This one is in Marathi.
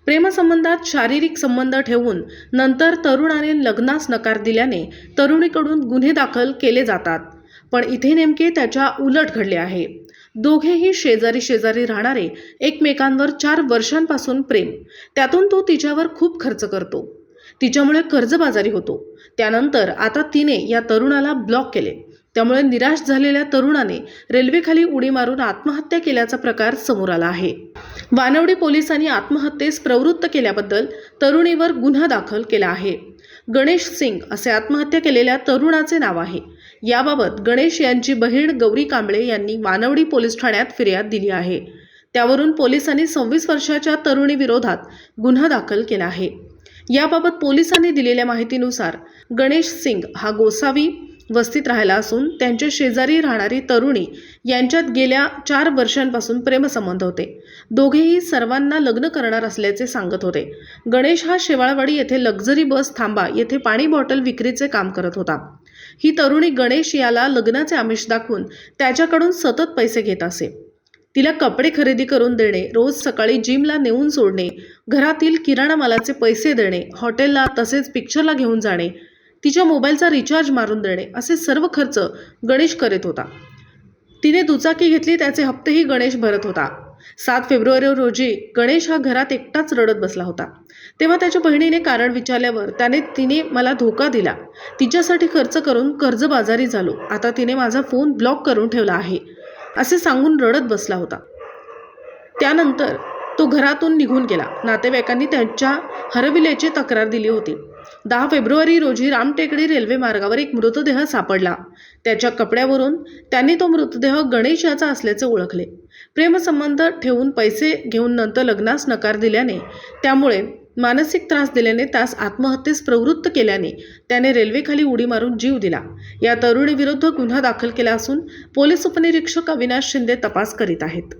प्रेमसंबंधात शारीरिक संबंध ठेवून नंतर तरुणाने लग्नास नकार दिल्याने तरुणीकडून गुन्हे दाखल केले जातात. पण इथे नेमके त्याच्या उलट घडले आहे. दोघेही शेजारी शेजारी राहणारे, एकमेकांवर 4 वर्षांपासून प्रेम. त्यातून तो तिच्यावर खूप खर्च करतो, तिच्यामुळे कर्जबाजारी होतो. त्यानंतर आता तिने या तरुणाला ब्लॉक केले. त्यामुळे निराश झालेल्या तरुणाने रेल्वेखाली उडी मारून आत्महत्या केल्याचा प्रकार समोर आला आहे. वानवडी पोलिसांनी आत्महत्येस प्रवृत्त केल्याबद्दल तरुणीवर गुन्हा दाखल केला आहे. गणेश सिंग असे आत्महत्या केलेल्या तरुणाचे नाव आहे. याबाबत गणेश यांची बहीण गौरी कांबळे यांनी वानवडी पोलीस ठाण्यात फिर्याद दिली आहे. त्यावरून पोलिसांनी 26 वर्षाच्या तरुणीविरोधात गुन्हा दाखल केला आहे. याबाबत पोलिसांनी दिलेल्या माहितीनुसार गणेश सिंग हा गोसावी वस्तीत राहिला असून त्यांच्या शेजारी राहणारी तरुणी यांच्यात गेल्या 4 वर्षांपासून प्रेमसंबंध होते. दोघेही सर्वांना लग्न करणार असल्याचे सांगत होते. गणेश हा शेवाळवाडी येथे लक्झरी बस थांबा येथे पाणी बॉटल विक्रीचे काम करत होता. ही तरुणी गणेश याला लग्नाचे आमिष दाखवून त्याच्याकडून सतत पैसे घेत असे. तिला कपडे खरेदी करून देणे, रोज सकाळी जिमला नेऊन सोडणे, घरातील किराणा मालाचे पैसे देणे, हॉटेलला तसेच पिक्चरला घेऊन जाणे, तिच्या मोबाईलचा रिचार्ज मारून देणे असे सर्व खर्च गणेश करीत होता. तिने दुचाकी घेतली, त्याचे हप्तेही गणेश भरत होता. 7 फेब्रुवारी रोजी गणेश हा घरात एकटाच रडत बसला होता. तेव्हा त्याच्या बहिणीने कारण विचारल्यावर तिने मला धोका दिला, तिच्यासाठी खर्च करून कर्जबाजारी झालो, आता तिने माझा फोन ब्लॉक करून ठेवला आहे असे सांगून रडत बसला होता. त्यानंतर तो घरातून निघून गेला. नातेवाईकांनी त्याच्या हरविल्याची तक्रार दिली होती. 10 फेब्रुवारी रोजी रामटेकडी रेल्वे मार्गावर एक मृतदेह सापडला. त्याच्या कपड्यावरून त्यांनी तो मृतदेह गणेश याचा असल्याचे ओळखले. प्रेमसंबंध ठेवून पैसे घेऊन नंतर लग्नास नकार दिल्याने, त्यामुळे मानसिक त्रास दिल्याने, त्यास आत्महत्येस प्रवृत्त केल्याने त्याने रेल्वेखाली उडी मारून जीव दिला. या तरुणीविरुद्ध गुन्हा दाखल केला असून पोलीस उपनिरीक्षक अविनाश शिंदे तपास करीत आहेत.